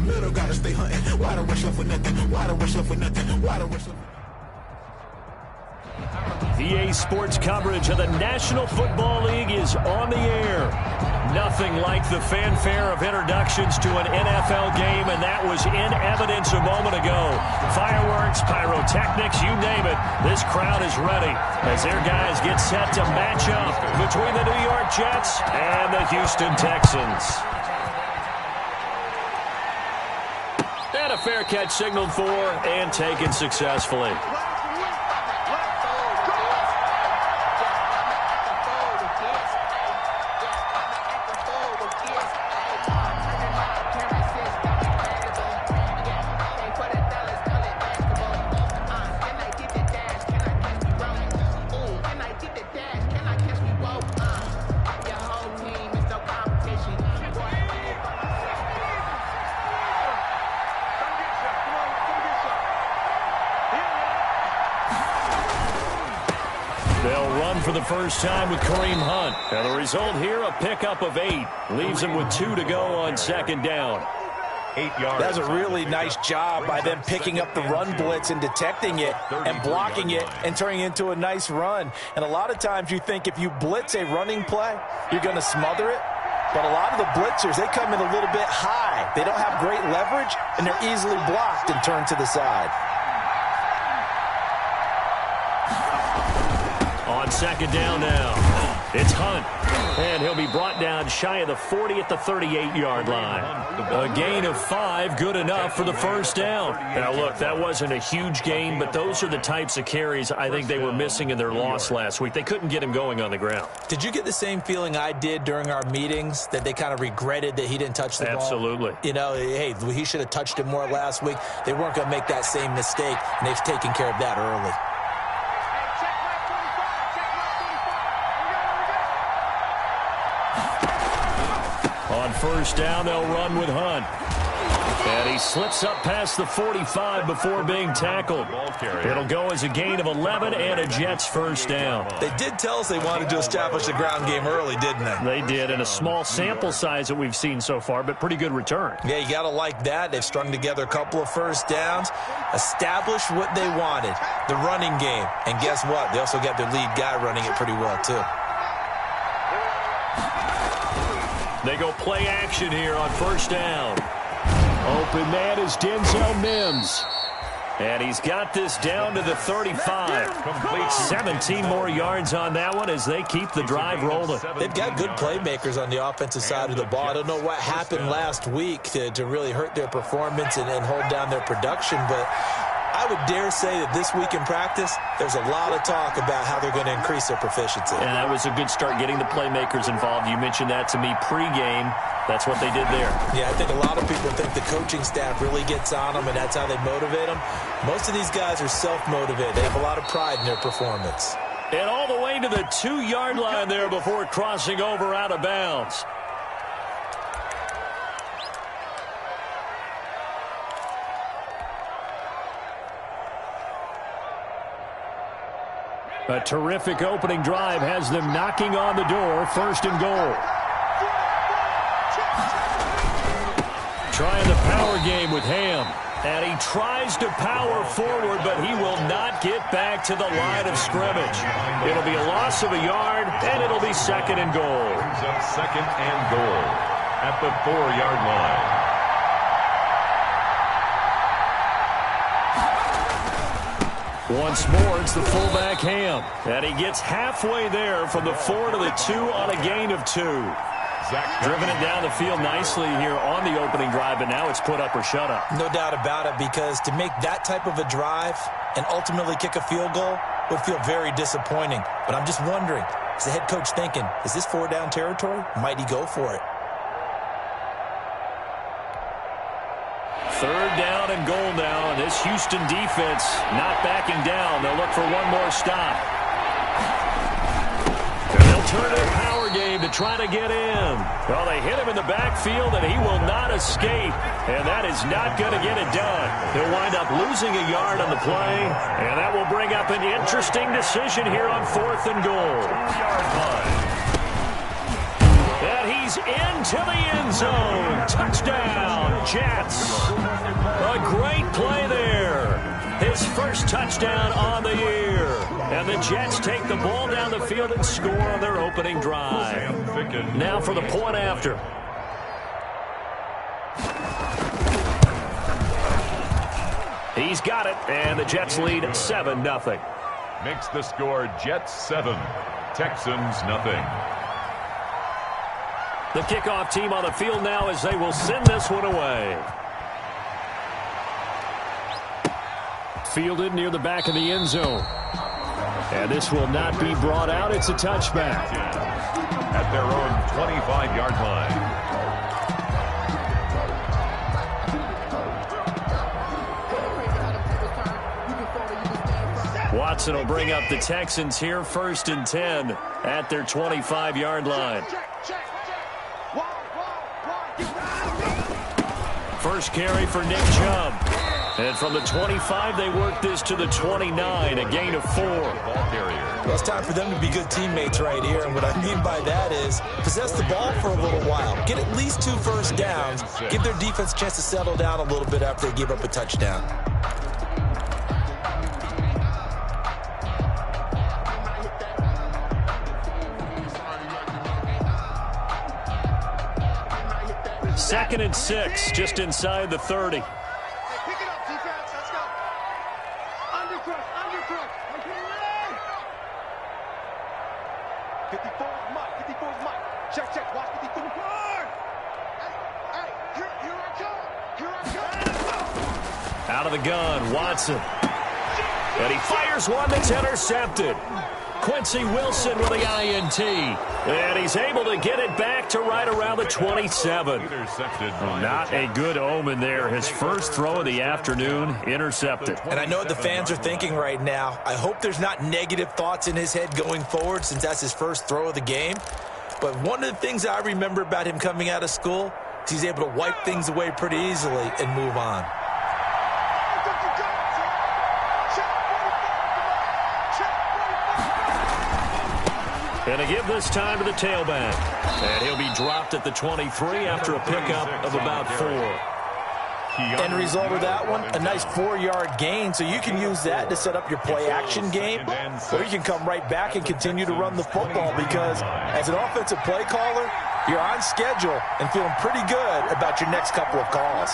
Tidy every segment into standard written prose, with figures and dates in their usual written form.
middle, gotta stay hunting. Why the rush up for nothing? Why the rush up for nothing? Why the rush up? EA Sports coverage of the National Football League is on the air. Nothing like the fanfare of introductions to an NFL game, and that was in evidence a moment ago. Fireworks, pyrotechnics, you name it. This crowd is ready as their guys get set to match up between the New York Jets and the Houston Texans. And a fair catch signaled for and taken successfully. For the first time with Kareem Hunt. And the result here, a pickup of 8. Leaves him with 2 to go on second down. 8 yards. That's a really nice job by them picking up the run blitz and detecting it and blocking it and turning it into a nice run. And a lot of times you think if you blitz a running play, you're going to smother it. But a lot of the blitzers, they come in a little bit high. They don't have great leverage, and they're easily blocked and turned to the side. On second down now, it's Hunt. And he'll be brought down shy of the 40 at the 38-yard line. A gain of 5, good enough for the first down. Now, look, that wasn't a huge gain, but those are the types of carries I think they were missing in their loss last week. They couldn't get him going on the ground. Did you get the same feeling I did during our meetings, that they kind of regretted that he didn't touch the ball? Absolutely. You know, hey, he should have touched it more last week. They weren't going to make that same mistake, and they've taken care of that early. On first down, they'll run with Hunt. And he slips up past the 45 before being tackled. It'll go as a gain of 11 and a Jets first down. They did tell us they wanted to establish the ground game early, didn't they? They did, in a small sample size that we've seen so far, but pretty good return. Yeah, you got to like that. They've strung together a couple of first downs, established what they wanted, the running game. And guess what? They also got their lead guy running it pretty well, too. They go play action here on first down. Open man is Denzel Mims. And he's got this down to the 35. Complete 17 more yards on that one as they keep the drive rolling. They've got good playmakers on the offensive side of the ball. I don't know what happened last week to really hurt their performance and hold down their production, but I would dare say that this week in practice, there's a lot of talk about how they're going to increase their proficiency. And that was a good start, getting the playmakers involved. You mentioned that to me pregame. That's what they did there. Yeah, I think a lot of people think the coaching staff really gets on them, and that's how they motivate them. Most of these guys are self-motivated. They have a lot of pride in their performance. And all the way to the 2-yard line there before crossing over out of bounds. A terrific opening drive has them knocking on the door, first and goal. Trying the power game with Ham. And he tries to power forward, but he will not get back to the line of scrimmage. It'll be a loss of a yard, and it'll be second and goal. Second and goal at the 4-yard line. Once more, it's the fullback Ham. And he gets halfway there from the 4 to the 2 on a gain of 2. Driven it down the field nicely here on the opening drive, and now it's put up or shut up. No doubt about it, because to make that type of a drive and ultimately kick a field goal would feel very disappointing. But I'm just wondering, is the head coach thinking, is this 4-down territory? Might he go for it? Third down and goal now, and this Houston defense not backing down. They'll look for one more stop. And they'll turn to a power game to try to get in. Well, they hit him in the backfield, and he will not escape. And that is not going to get it done. He'll wind up losing a yard on the play, and that will bring up an interesting decision here on 4th and goal. 2-yard line. And he he's into the end zone. Touchdown, Jets. A great play there. His first touchdown on the year. And the Jets take the ball down the field and score on their opening drive. Now for the point after. He's got it, and the Jets lead 7-0. Makes the score Jets 7, Texans nothing. The kickoff team on the field now as they will send this one away. Fielded near the back of the end zone. And this will not be brought out. It's a touchback. At their own 25-yard line. Watson will bring up the Texans here, 1st and 10 at their 25-yard line. First carry for Nick Chubb. And from the 25, they work this to the 29, a gain of 4. Well, it's time for them to be good teammates right here. And what I mean by that is possess the ball for a little while. Get at least 2 first downs. Give their defense a chance to settle down a little bit after they give up a touchdown. Second and 6, just inside the 30. Pick it up, defense. Let's go. Undercrush. 54 is Mike. Check. Watch 54. Hey, here I come. Out of the gun, Watson. And he fires one that's intercepted. Quincy Wilson with the INT. And he's able to get it back to right around the 27. Not a good omen there. His first throw of the afternoon, intercepted. And I know what the fans are thinking right now. I hope there's not negative thoughts in his head going forward since that's his first throw of the game. But one of the things I remember about him coming out of school is he's able to wipe things away pretty easily and move on. And to give this time to the tailback. And he'll be dropped at the 23 after a pickup of about 4. End result of that one, a nice 4-yard gain. So you can use that to set up your play-action game. Or you can come right back and continue to run the football because as an offensive play caller, you're on schedule and feeling pretty good about your next couple of calls.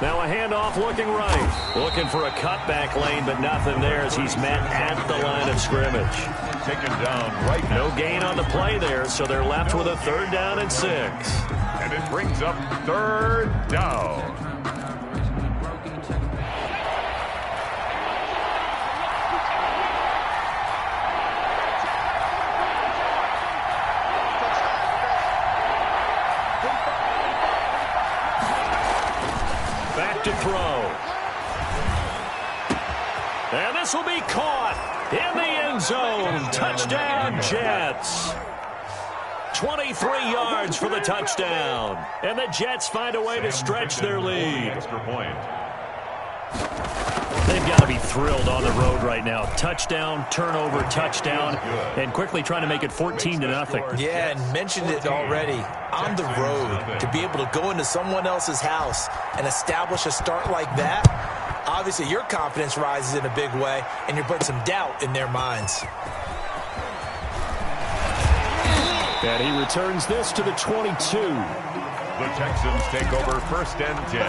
Now a handoff looking right. Looking for a cutback lane, but nothing there as he's met at the line of scrimmage. Taken down right now. No gain on the play there, so they're left with a 3rd down and 6. And it brings up 3rd down. To throw. And this will be caught in the end zone. Touchdown, Jets. 23 yards for the touchdown. And the Jets find a way to stretch their lead. Extra point. They've got to be thrilled on the road right now. Touchdown, turnover, touchdown, and quickly trying to make it 14-0. Yeah, and mentioned it already. On the road, to be able to go into someone else's house and establish a start like that, obviously your confidence rises in a big way, and you're putting some doubt in their minds. And he returns this to the 22. The Texans take over 1st and 10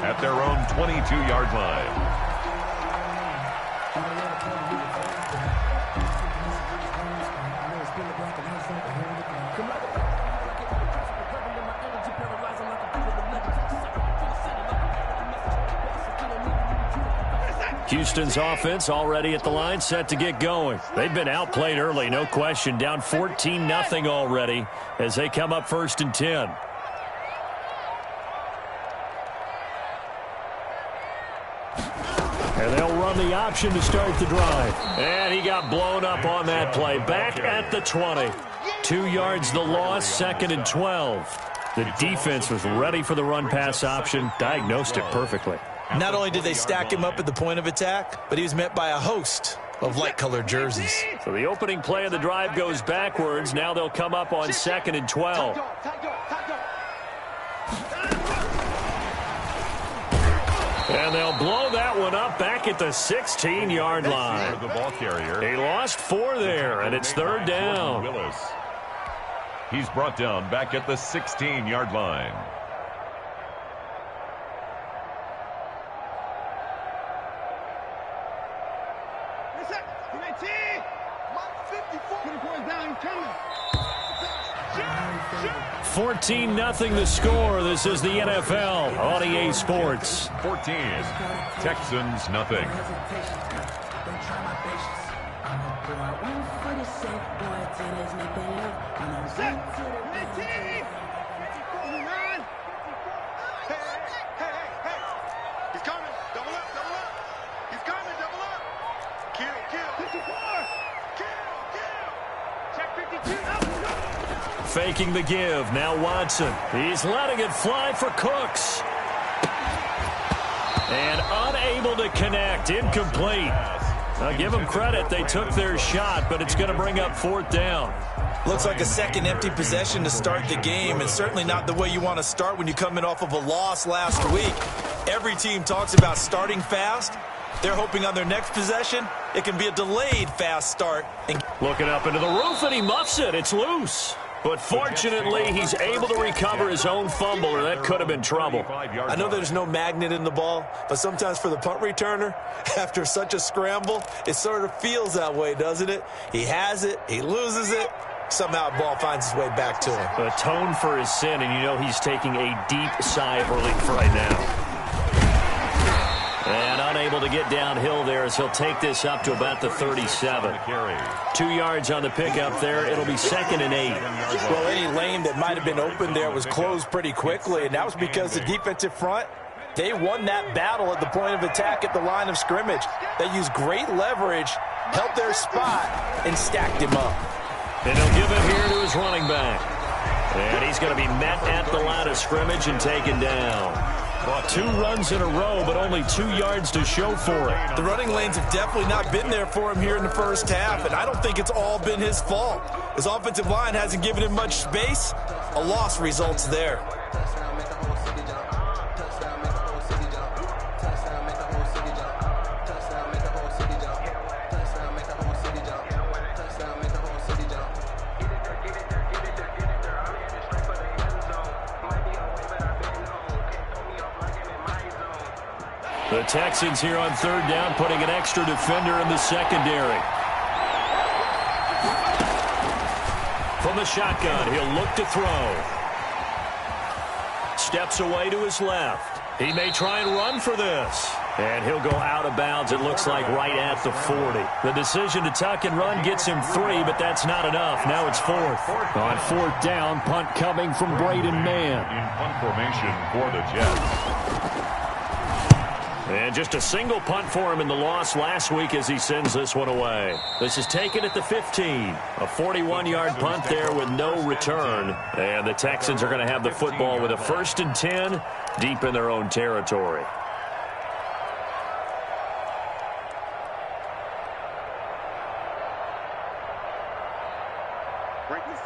at their own 22-yard line. Houston's offense already at the line, set to get going. They've been outplayed early, no question. Down 14-0 already as they come up 1st and 10. And they'll run the option to start the drive. And he got blown up on that play. Back at the 20. 2 yards the loss, 2nd and 12. The defense was ready for the run-pass option, diagnosed it perfectly. Not only did they stack him up at the point of attack, but he was met by a host of light-colored jerseys. So the opening play of the drive goes backwards. Now they'll come up on 2nd and 12. And they'll blow that one up back at the 16-yard line. The ball carrier. He lost 4 there, and it's 3rd down. Willis. He's brought down back at the 16-yard line. Listen, 14-0 the score. This is the NFL on EA Sports. 14. Texans nothing. He's coming. Double up, double up. He's coming, double up. Kill, kill. 54. Kill. Check 52. Faking the give. Now Watson. He's letting it fly for Cooks. And unable to connect. Incomplete. Now give them credit. They took their shot, but it's going to bring up 4th down. Looks like a second empty possession to start the game, and certainly not the way you want to start when you're coming off of a loss last week. Every team talks about starting fast. They're hoping on their next possession, it can be a delayed fast start. Looking up into the roof, and he muffs it. It's loose. But fortunately, he's able to recover his own fumble, or that could have been trouble. I know there's no magnet in the ball, but sometimes for the punt returner, after such a scramble, it sort of feels that way, doesn't it? He has it, he loses it, somehow the ball finds its way back to him. Atone for his sin, and you know he's taking a deep sigh of relief right now. And unable to get downhill there as he'll take this up to about the 37. 2 yards on the pickup there. It'll be 2nd and 8. Well, any lane that might have been open there was closed pretty quickly, and that was because the defensive front, they won that battle at the point of attack at the line of scrimmage. They used great leverage, helped their spot, and stacked him up. And he'll give it here to his running back. And he's going to be met at the line of scrimmage and taken down. 2 runs in a row, but only 2 yards to show for it. The running lanes have definitely not been there for him here in the first half, and I don't think it's all been his fault. His offensive line hasn't given him much space. A loss results there. The Texans here on 3rd down, putting an extra defender in the secondary. From the shotgun, he'll look to throw. Steps away to his left. He may try and run for this. And he'll go out of bounds, it looks like, right at the 40. The decision to tuck and run gets him 3, but that's not enough. Now it's 4th. On 4th down, punt coming from Braden Mann. In punt formation for the Jets. And just a single punt for him in the loss last week as he sends this one away. This is taken at the 15. A 41-yard punt there with no return. And the Texans are going to have the football with a 1st and 10 deep in their own territory.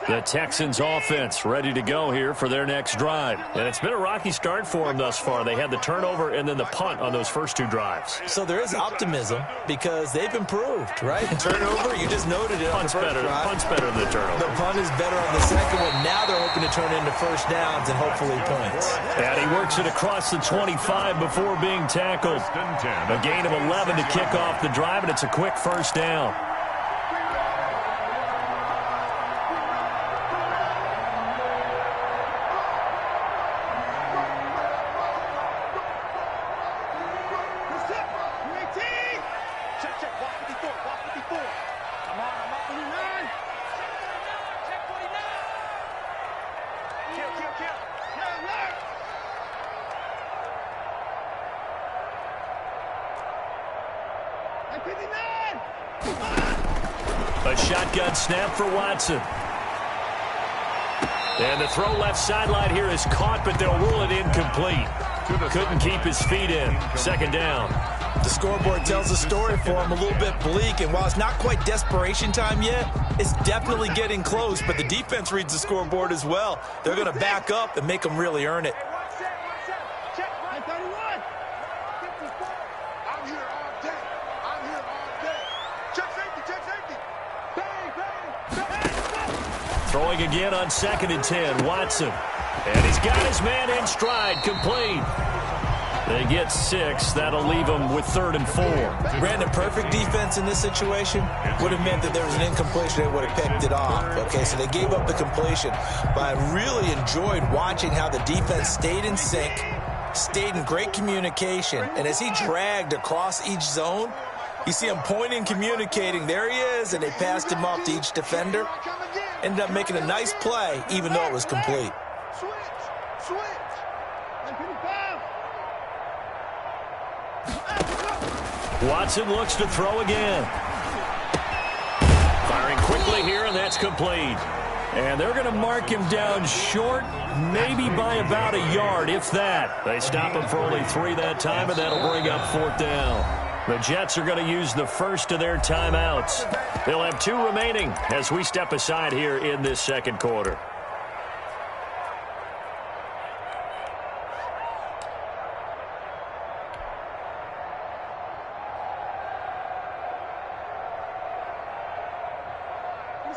The Texans offense ready to go here for their next drive. And it's been a rocky start for them thus far. They had the turnover and then the punt on those first 2 drives. So there is optimism because they've improved, right? Turnover, you just noted it. Punt's better than the turnover. The punt is better on the second one. Now they're hoping to turn into first downs and hopefully points. And he works it across the 25 before being tackled. A gain of 11 to kick off the drive, and it's a quick first down. A shotgun snap for Watson. And the throw left sideline here is caught, but they'll rule it incomplete. Couldn't keep his feet in. Second down. The scoreboard tells a story for him, a little bit bleak, and while it's not quite desperation time yet, it's definitely getting close, but the defense reads the scoreboard as well. They're going to back up and make them really earn it. Throwing again on 2nd and 10, Watson. And he's got his man in stride, complete. They get 6. That'll leave them with 3rd and 4. Brandon, perfect defense in this situation would have meant that there was an incompletion. They would have picked it off. Okay, so they gave up the completion. But I really enjoyed watching how the defense stayed in sync, stayed in great communication. And as he dragged across each zone, you see him pointing, communicating. There he is, and they passed him off to each defender. Ended up making a nice play, even though it was complete. Watson looks to throw again. Firing quickly here, and that's complete. And they're going to mark him down short, maybe by about a yard, if that. They stop him for only 3 that time, and that'll bring up 4th down. The Jets are going to use the first of their timeouts. They'll have 2 remaining as we step aside here in this second quarter.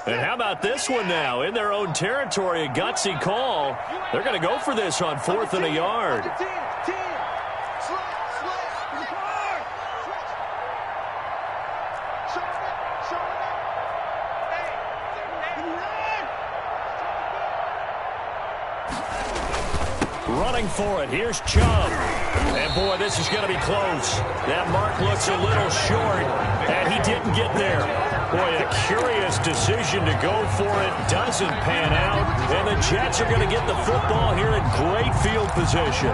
And how about this one now? In their own territory, a gutsy call. They're going to go for this on 4th and a yard. Running for it. Here's Chubb. And, boy, this is going to be close. That mark looks a little short, and he didn't get there. Boy, a curious decision to go for it. Doesn't pan out. And the Jets are going to get the football here in great field position.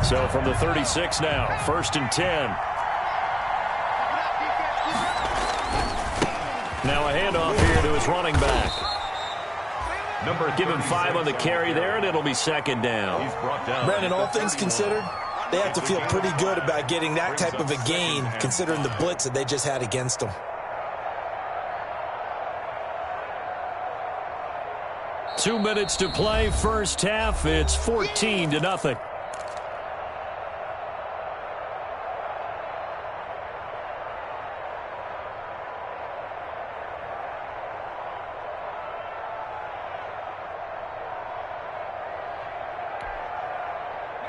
So from the 36 now, 1st and 10. Now a handoff here to his running back. Give him 5 on the carry there, and it'll be 2nd down. Brandon, all things considered, they have to feel pretty good about getting that type of a gain, considering the blitz that they just had against them. Two minutes to play, first half. It's 14-0.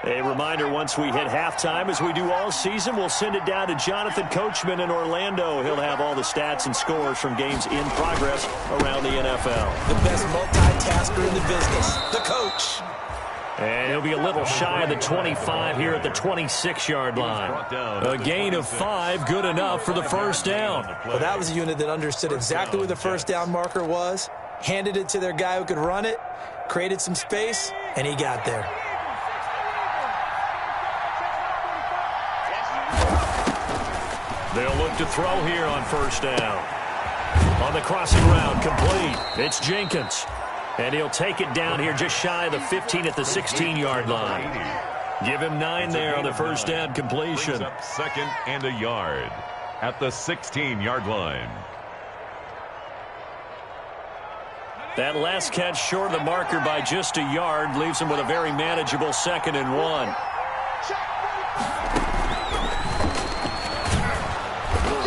A reminder, once we hit halftime, as we do all season, we'll send it down to Jonathan Coachman in Orlando. He'll have all the stats and scores from games in progress around the NFL. The best multitasker in the business, the coach. And he'll be a little shy of the 25 here at the 26-yard line. A gain of 5, good enough for the first down. Well, that was a unit that understood exactly where the first down marker was, handed it to their guy who could run it, created some space, and he got there. They'll look to throw here on first down. On the crossing route, complete. It's Jenkins. And he'll take it down here just shy of the 15 at the 16-yard line. Give him 9 there on the first down completion. Up 2nd and a yard at the 16-yard line. That last catch short of the marker by just a yard leaves him with a very manageable 2nd and 1.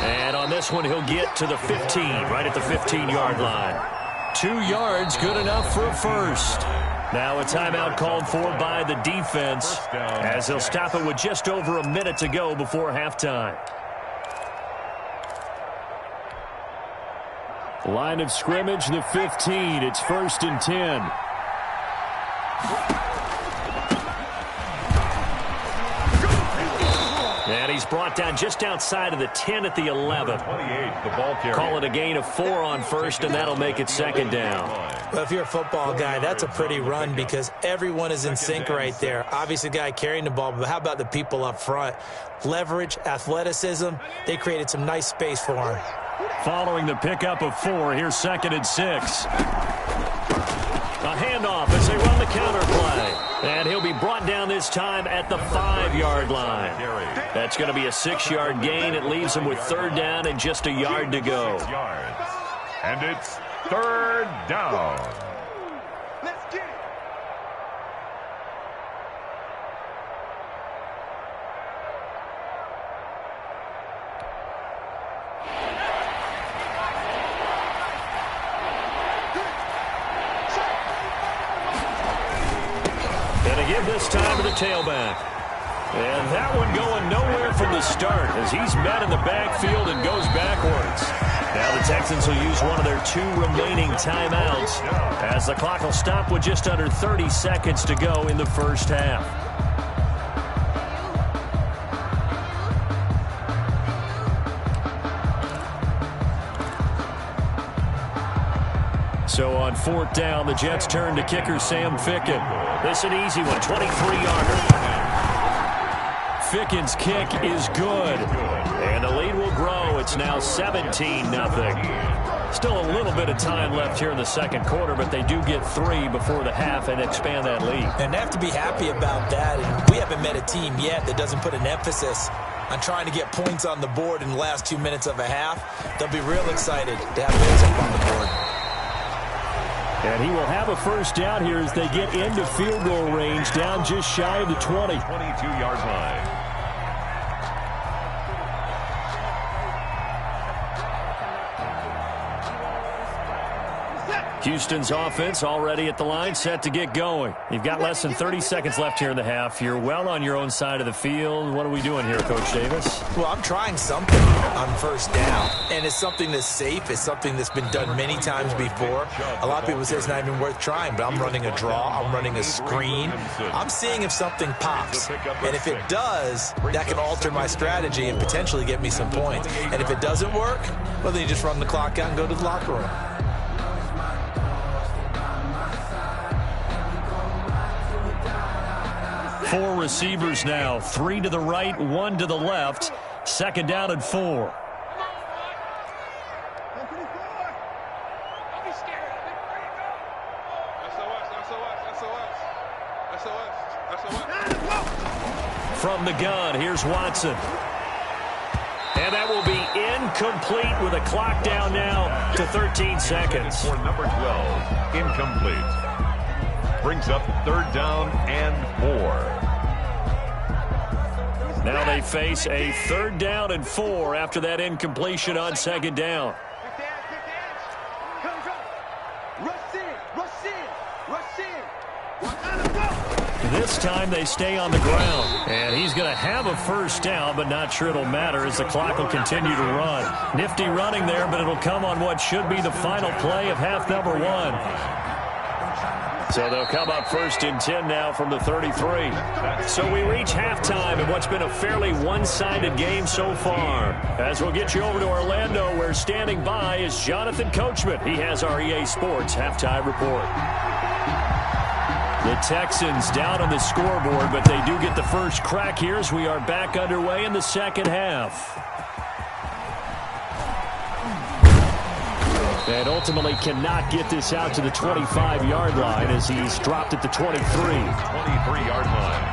And on this one, he'll get to the 15, right at the 15-yard line. 2 yards, good enough for a first. Now a timeout called for by the defense as they'll stop it with just over a minute to go before halftime. Line of scrimmage, the 15. It's 1st and 10. And he's brought down just outside of the 10 at the 11. 28, the ball carrier. Call it a gain of 4 on first, and that'll make it 2nd down. Well, if you're a football guy, that's a pretty run because everyone is in sync right there. Obviously, the guy carrying the ball, but how about the people up front? Leverage, athleticism, they created some nice space for him. Following the pickup of 4, here's 2nd and 6. A handoff as they run the counter play. And he'll be brought down this time at the 5-yard line. That's going to be a 6-yard gain. It leaves him with 3rd down and just a yard to go. And it's 3rd down. Let's get it. Give this time to the tailback. And that one going nowhere from the start as he's met in the backfield and goes backwards. Now the Texans will use one of their 2 remaining timeouts as the clock will stop with just under 30 seconds to go in the first half. So on 4th down, the Jets turn to kicker Sam Ficken. This is an easy one, 23-yarder. Ficken's kick is good. And the lead will grow. It's now 17-0. Still a little bit of time left here in the second quarter, but they do get 3 before the half and expand that lead. And they have to be happy about that. And we haven't met a team yet that doesn't put an emphasis on trying to get points on the board in the last 2 minutes of a half. They'll be real excited to have points up on the board. And he will have a first down here as they get into field goal range, down just shy of the 20. 22-yard line. Houston's offense already at the line, set to get going. You've got less than 30 seconds left here in the half. You're well on your own side of the field. What are we doing here, Coach Davis? Well, I'm trying something on first down, and it's something that's safe. It's something that's been done many times before. A lot of people say it's not even worth trying, but I'm running a draw. I'm running a screen. I'm seeing if something pops, and if it does, that can alter my strategy and potentially get me some points. And if it doesn't work, well, then you just run the clock out and go to the locker room. Four receivers now, 3 to the right, 1 to the left. 2nd down and 4. Don't be scared of it. There you go. SOS. From the gun, here's Watson. And that will be incomplete with a clock down now to 13 seconds. For number 12, incomplete. Brings up 3rd down and 4. Now they face a 3rd down and 4 after that incompletion on 2nd down. This time they stay on the ground. And he's going to have a first down, but not sure it'll matter as the clock will continue to run. Nifty running there, but it'll come on what should be the final play of half number 1. So they'll come up 1st and 10 now from the 33. So we reach halftime in what's been a fairly one-sided game so far. As we'll get you over to Orlando, where standing by is Jonathan Coachman. He has our EA Sports halftime report. The Texans down on the scoreboard, but they do get the first crack here as we are back underway in the second half. And ultimately cannot get this out to the 25-yard line as he's dropped at the 23. 23-yard line.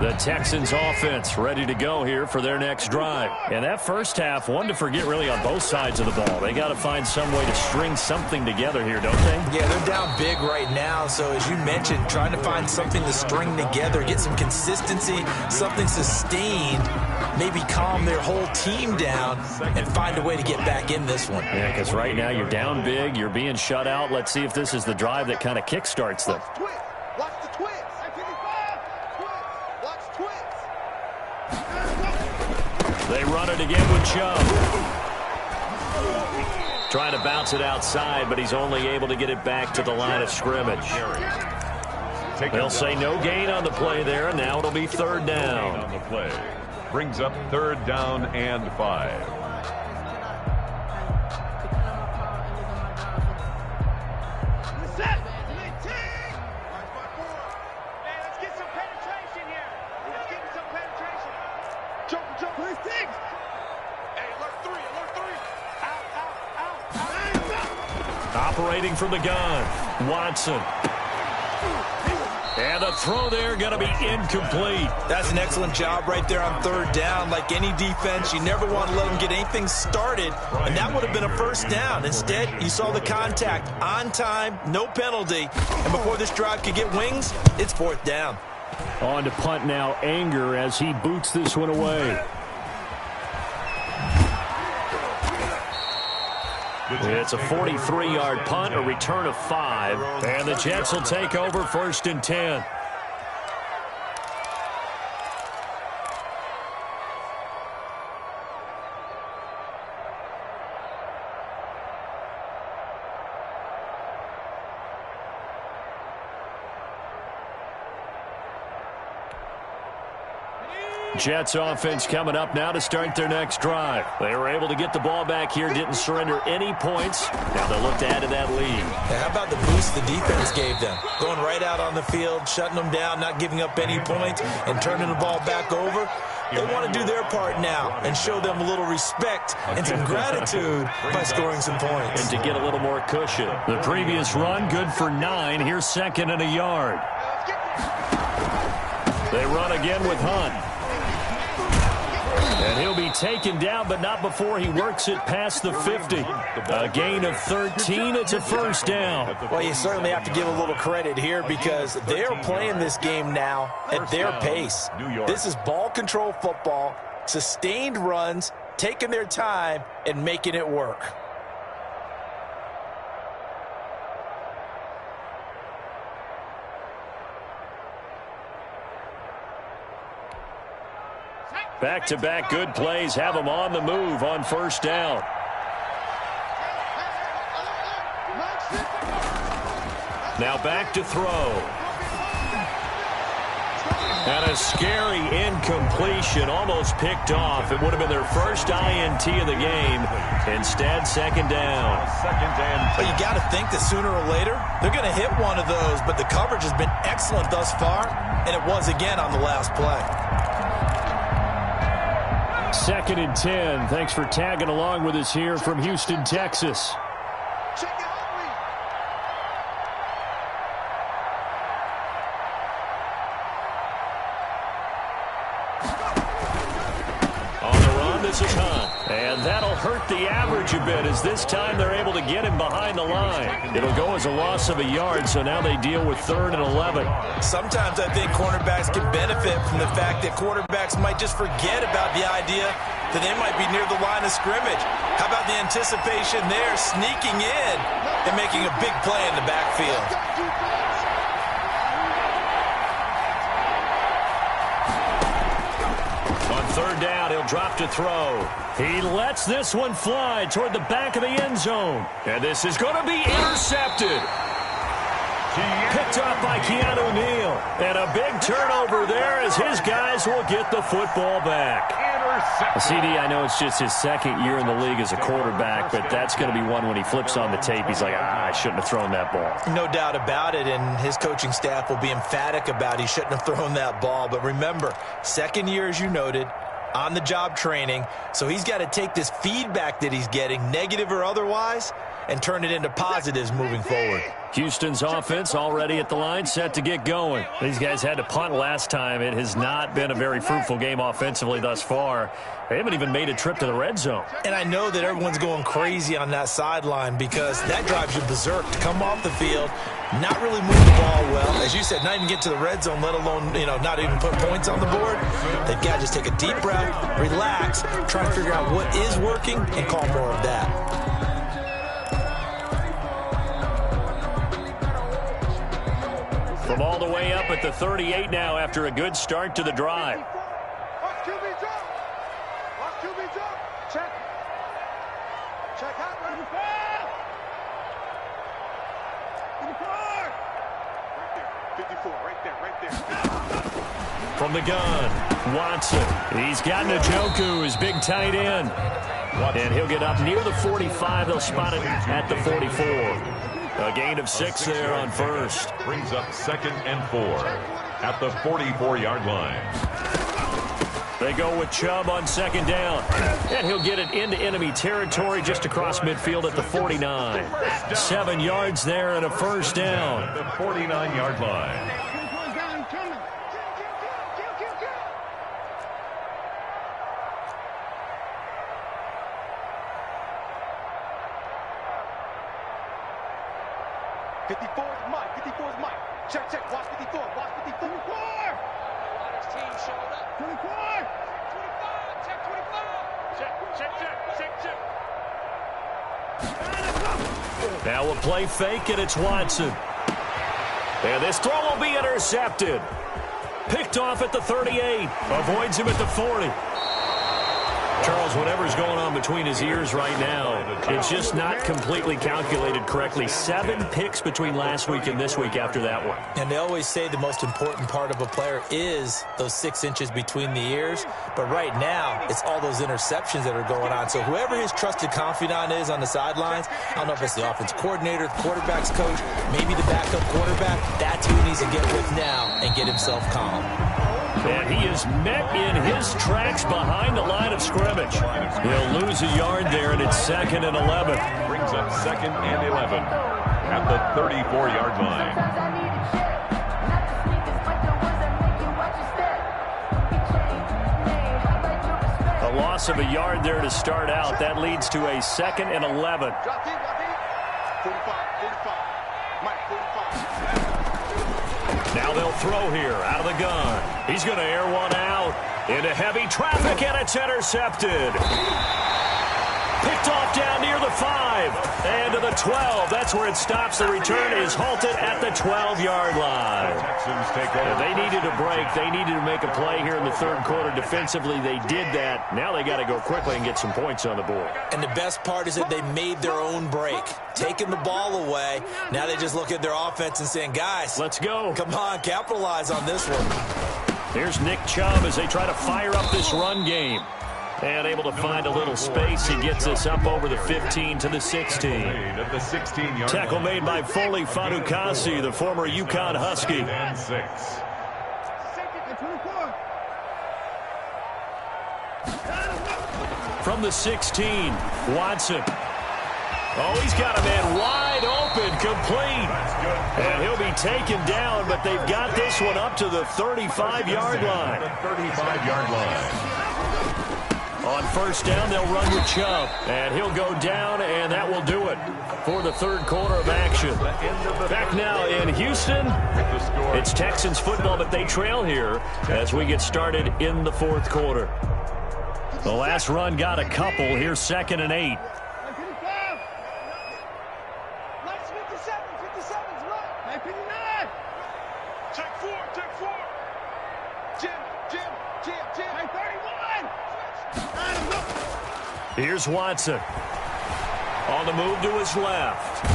The Texans offense ready to go here for their next drive. And that first half, one to forget really on both sides of the ball. They got to find some way to string something together here, don't they? Yeah, they're down big right now. So as you mentioned, trying to find something to string together, get some consistency, something sustained, maybe calm their whole team down and find a way to get back in this one. Yeah, because right now you're down big, you're being shut out. Let's see if this is the drive that kind of kickstarts them. Watch the twist. They run it again with Chubb. Trying to bounce it outside, but he's only able to get it back to the line of scrimmage. They'll say no gain on the play there, and now it'll be 3rd down. On the play. Brings up 3rd down and 5. Operating from the gun, Watson. And the throw there going to be incomplete. That's an excellent job right there on third down. Like any defense, you never want to let them get anything started, and that would have been a first down. Instead, you saw the contact on time, no penalty, and before this drive could get wings, it's fourth down. On to punt now, Anger, as he boots this one away. It's a 43-yard punt, a return of 5, and the Jets will take over first and 10. Jets offense coming up now to start their next drive. They were able to get the ball back here, didn't surrender any points. Now they'll look to add to that lead. How about the boost the defense gave them? Going right out on the field, shutting them down, not giving up any points, and turning the ball back over. They want to do their part now and show them a little respect and some gratitude by scoring some points. And to get a little more cushion. The previous run, good for 9. Here's second and a yard. They run again with Hunt. And he'll be taken down, but not before he works it past the 50. A gain of 13. It's a first down. Well, you certainly have to give a little credit here because they're playing this game now at their pace. This is ball control football, sustained runs, taking their time, and making it work. Back-to-back good plays have them on the move on first down. Now back to throw. And a scary incompletion, almost picked off. It would have been their first INT of the game. Instead, second down. But you got to think that sooner or later, they're going to hit one of those. But the coverage has been excellent thus far, and it was again on the last play. Second and 10. Thanks for tagging along with us here from Houston, Texas. On the run, this is Hunt. And that'll hurt the average a bit as this time they're able to get him behind the line. It'll go as a loss of a yard, so now they deal with 3rd and 11. Sometimes I think cornerbacks can benefit from the fact that quarterbacks might just forget about the idea that they might be near the line of scrimmage. How about the anticipation there, sneaking in and making a big play in the backfield? On 3rd down, he'll drop to throw. He lets this one fly toward the back of the end zone. And this is going to be intercepted. Picked up by Keanu Neal. And a big turnover there as his guys will get the football back. CD, I know it's just his 2nd year in the league as a quarterback, but that's going to be one when he flips on the tape. He's like, I shouldn't have thrown that ball. No doubt about it, and his coaching staff will be emphatic about he shouldn't have thrown that ball. But remember, 2nd year, as you noted, on-the-job training, so he's got to take this feedback that he's getting, negative or otherwise, and turn it into positives moving forward. Houston's offense already at the line, set to get going. These guys had to punt last time. It has not been a very fruitful game offensively thus far. They haven't even made a trip to the red zone. And I know that everyone's going crazy on that sideline because that drives you berserk to come off the field, not really move the ball well. As you said, not even get to the red zone, let alone, not even put points on the board. They've got to just take a deep breath, relax, try to figure out what is working, and call more of that. From all the way up at the 38 now after a good start to the drive. Watch QB drop. Watch QB drop. Check. Check out. Right there. 54. Right there. From the gun, Watson. He's got Njoku, his big tight end. And he'll get up near the 45. They'll spot it at the 44. A gain of 6 there on first. Brings up 2nd and 4 at the 44-yard line. They go with Chubb on second down. And he'll get it into enemy territory just across midfield at the 49. 7 yards there and a first down. The 49-yard line. 54 is Mike. 54 is Mike. Check, check. Watch 54. Watch 54. 24. His team showed up. 24. 25. Check 25. Check, check, check, check, check. Now a play fake, and it's Watson. And this throw will be intercepted. Picked off at the 38. Avoids him at the 40. Charles, whatever's going on between his ears right now, it's just not completely calculated correctly. 7 picks between last week and this week after that one. And they always say the most important part of a player is those 6 inches between the ears. But right now, it's all those interceptions that are going on. So whoever his trusted confidant is on the sidelines, I don't know if it's the offense coordinator, the quarterback's coach, maybe the backup quarterback, that's who he needs to get with now and get himself calm. And he is met in his tracks behind the line of scrimmage. He'll lose a yard there, and it's 2nd and 11. Brings up 2nd and 11 at the 34-yard line. A loss of a yard there to start out. That leads to a 2nd and 11. Drop deep, 45, 45. Mike, 45. Now they'll throw here out of the gun. He's going to air one out into heavy traffic, and it's intercepted. Picked off down near the 5 and to the 12. That's where it stops. The return is halted at the 12-yard line. Texans take over. They needed a break. They needed to make a play here in the 3rd quarter. Defensively, they did that. Now they got to go quickly and get some points on the board. And the best part is that they made their own break, taking the ball away. Now they just look at their offense and saying, guys, let's go. Come on, capitalize on this one. Here's Nick Chubb as they try to fire up this run game. And able to find a little space. He gets this up over the 15 to the 16. At the 16-yard Tackle line. made by Foley Fanukasi, the former UConn Husky. And 6. From the 16, Watson. Oh, he's got a man wide open, complete. And he'll be taken down, but they've got this one up to the 35-yard line. The 35-yard line. On first down, they'll run with Chubb. And he'll go down, and that will do it for the 3rd quarter of action. Back now in Houston, it's Texans football, but they trail here as we get started in the 4th quarter. The last run got a couple. Here's 2nd and 8. Check 4, check 4. Jim. 31. Here's Watson. On the move to his left.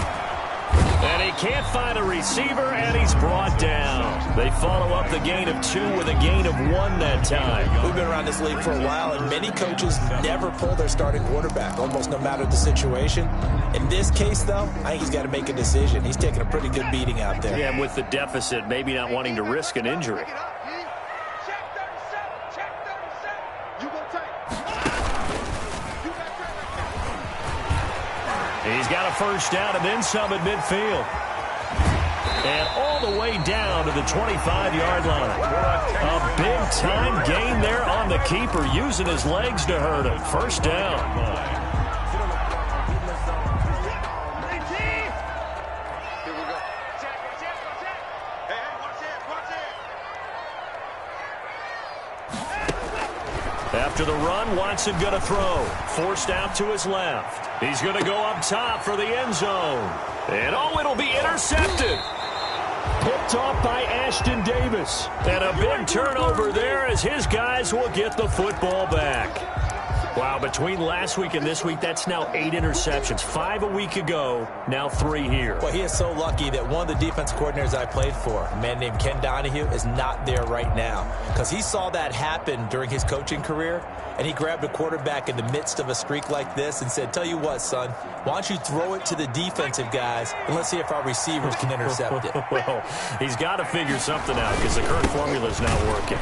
And he can't find a receiver, and he's brought down. They follow up the gain of 2 with a gain of 1 that time. We've been around this league for a while, and many coaches never pull their starting quarterback, almost no matter the situation. In this case, though, I think he's got to make a decision. He's taking a pretty good beating out there. Yeah, and with the deficit, maybe not wanting to risk an injury. Check 37, check 37. You go tight. He's got a first down and then some at midfield. And all the way down to the 25-yard line. A big-time gain there on the keeper, using his legs to hurt him. First down. Here we go. Check. Hey, watch it. After the run, Watson going to throw. Forced out to his left. He's going to go up top for the end zone. And it'll be intercepted. Picked off by Ashton Davis. And a big turnover there as his guys will get the football back. Wow, between last week and this week, that's now 8 interceptions. 5 a week ago, now 3 here. Well, he is so lucky that one of the defense coordinators I played for, a man named Ken Donahue, is not there right now. Because he saw that happen during his coaching career, and he grabbed a quarterback in the midst of a streak like this and said, tell you what, son, why don't you throw it to the defensive guys, and let's see if our receivers can intercept it. Well, he's got to figure something out because the current formula is not working.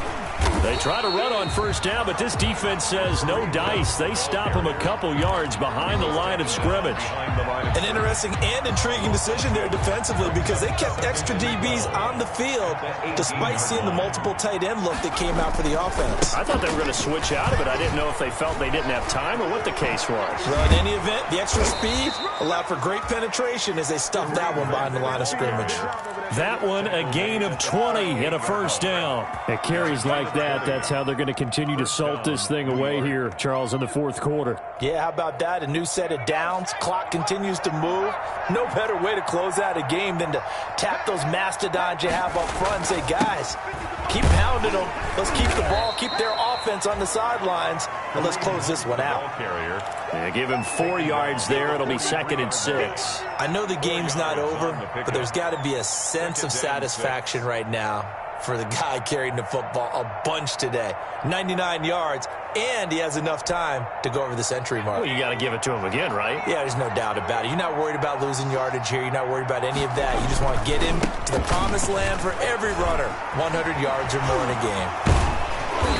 They try to run on first down, but this defense says no dice. They stop them a couple yards behind the line of scrimmage. An interesting and intriguing decision there defensively because they kept extra DBs on the field despite seeing the multiple tight end look that came out for the offense. I thought they were going to switch out of it. I didn't know if they felt they didn't have time or what the case was. Well, in any event, the extra speed allowed for great penetration as they stuffed that one behind the line of scrimmage. That one, a gain of 20 and a first down. It carries like that. That's how they're going to continue to salt this thing away here, Charles, in the fourth quarter. Yeah, how about that? A new set of downs. Clock continues to move. No better way to close out a game than to tap those mastodons you have up front and say, guys, keep pounding them. Let's keep the ball, keep their offense on the sidelines, and let's close this one out. Yeah, give him 4 yards there. It'll be 2nd and 6. I know the game's not over, but there's got to be a sense of satisfaction right now for the guy carrying the football a bunch today. 99 yards, and he has enough time to go over the century mark. Well, you got to give it to him again, right? Yeah, there's no doubt about it. You're not worried about losing yardage here. You're not worried about any of that. You just want to get him to the promised land for every runner. 100 yards or more in a game.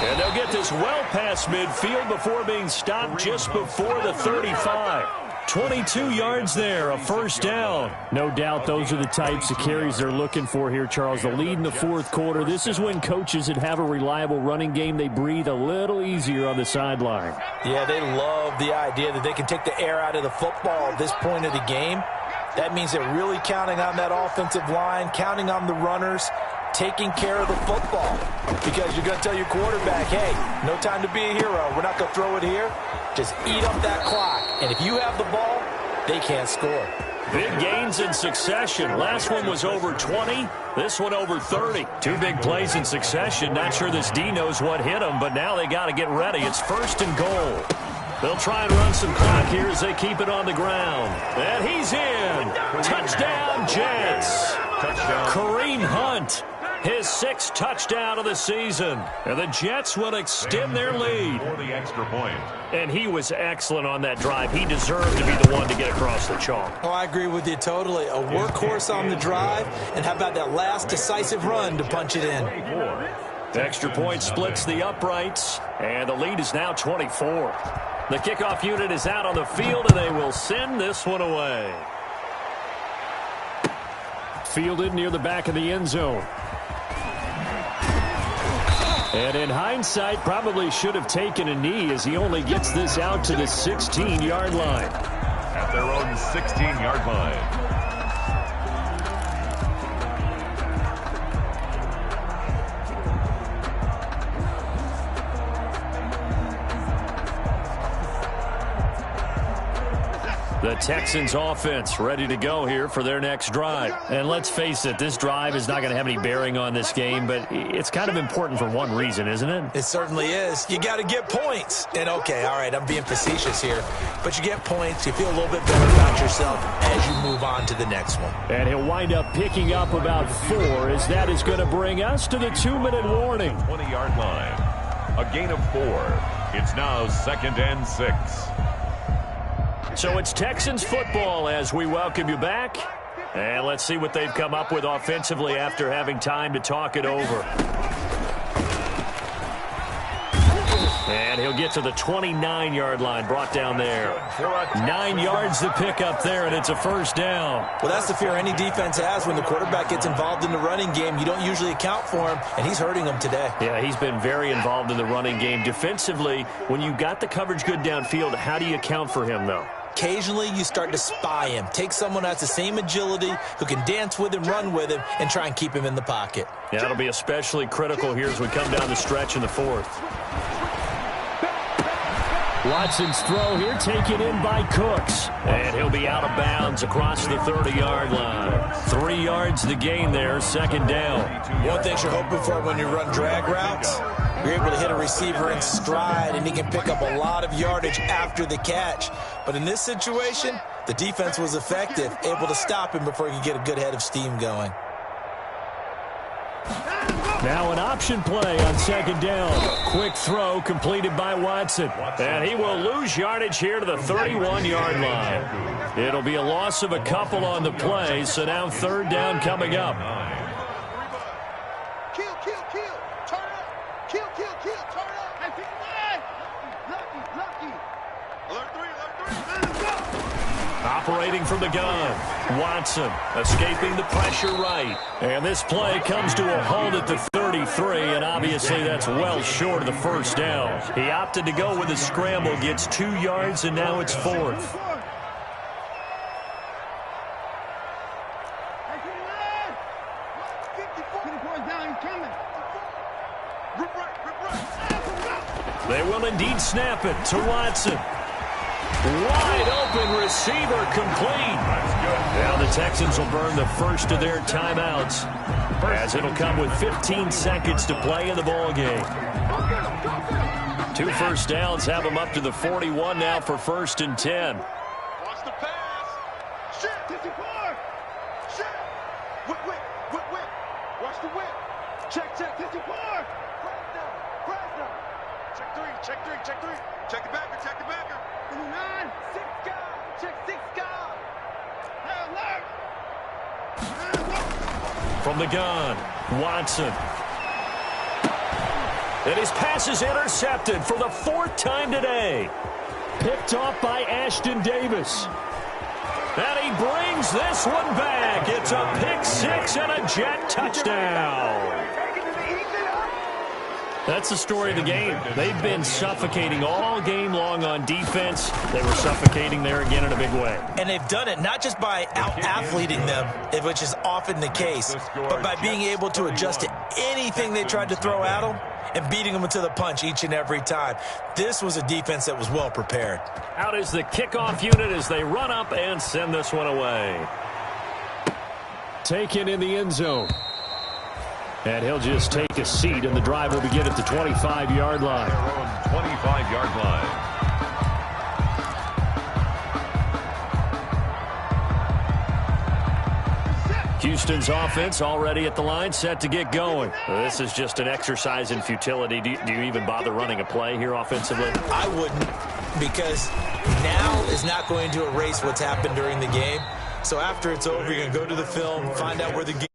And they'll get this well past midfield before being stopped just before the 35. 22 yards there, a first down. No doubt those are the types of carries they're looking for here, Charles. The lead in the fourth quarter. This is when coaches that have a reliable running game, they breathe a little easier on the sideline. Yeah, they love the idea that they can take the air out of the football at this point of the game. That means they're really counting on that offensive line, counting on the runners, taking care of the football. Because you're going to tell your quarterback, hey, no time to be a hero. We're not going to throw it here. Just eat up that clock. And if you have the ball, they can't score. Big gains in succession. Last one was over 20. This one over 30. 2 big plays in succession. Not sure this D knows what hit them, but now they got to get ready. It's 1st and goal. They'll try and run some clock here as they keep it on the ground. And he's in. Touchdown, Jets. Touchdown. Kareem Hunt. His 6th touchdown of the season. And the Jets will extend their lead. For the extra point. And he was excellent on that drive. He deserved to be the one to get across the chalk. Oh, I agree with you totally. A workhorse on the drive. And how about that last decisive run to punch it in? The extra point splits the uprights. And the lead is now 24. The kickoff unit is out on the field, and they will send this one away. Fielded near the back of the end zone. And in hindsight, probably should have taken a knee as he only gets this out to the 16-yard line. At their own 16-yard line. The Texans offense ready to go here for their next drive. And let's face it, this drive is not going to have any bearing on this game, but it's kind of important for one reason, isn't it? It certainly is. You got to get points. And okay, all right, I'm being facetious here, but you get points, you feel a little bit better about yourself as you move on to the next one. And he'll wind up picking up about 4 as that is going to bring us to the 2-minute warning. 20-yard line. A gain of 4. It's now 2nd and 6. So it's Texans football as we welcome you back. And let's see what they've come up with offensively after having time to talk it over. And he'll get to the 29-yard line, brought down there. 9 yards to pick up there, and it's a first down. Well, that's the fear any defense has when the quarterback gets involved in the running game. You don't usually account for him, and he's hurting them today. Yeah, he's been very involved in the running game. Defensively, when you got the coverage good downfield, how do you account for him, though? Occasionally, you start to spy him. Take someone who has the same agility, who can dance with him, run with him, and try and keep him in the pocket. Yeah, that'll be especially critical here as we come down the stretch in the fourth. Watson's throw here taken in by Cooks. And he'll be out of bounds across the 30-yard line. 3 yards to gain there, 2nd down. One thing you're hoping for when you run drag routes, you're able to hit a receiver in stride, and he can pick up a lot of yardage after the catch. But in this situation, the defense was effective, able to stop him before he could get a good head of steam going. Now an option play on 2nd down. Quick throw completed by Watson. And he will lose yardage here to the 31-yard line. It'll be a loss of a couple on the play, so now 3rd down coming up. Kill, kill, kill. Turn up. Kill, kill, kill. Operating from the gun, Watson escaping the pressure right. And this play comes to a halt at the 33, and obviously that's well short of the first down. He opted to go with a scramble, gets 2 yards, and now it's 4th. They will indeed snap it to Watson. Wide open receiver complete. Now the Texans will burn the first of their timeouts, as it'll come with 15 seconds to play in the ball game. 2 first downs have them up to the 41 now for 1st and 10. Watch the pass. Shit. 54. Shit. Whip. Watch the whip. Check. 54. Presner. Check three. Check the backer. 9. 6 guy. Check 6 guy. Alert. From the gun, Watson. And his pass is intercepted for the 4th time today. Picked off by Ashton Davis. And he brings this one back. It's a pick 6 and a Jet touchdown. That's the story of the game. They've been suffocating all game long on defense. They were suffocating there again in a big way. And they've done it not just by out-athleting them, which is often the case, but by being able to adjust to anything they tried to throw at them and beating them to the punch each and every time. This was a defense that was well prepared. Out is the kickoff unit as they run up and send this one away. Taken in the end zone. And he'll just take a seat, and the drive will begin at the 25-yard line. Their own 25-yard line. Houston's offense already at the line, set to get going. This is just an exercise in futility. Do you even bother running a play here offensively? I wouldn't, because now is not going to erase what's happened during the game. So after it's over, you're going to go to the film, find out where the game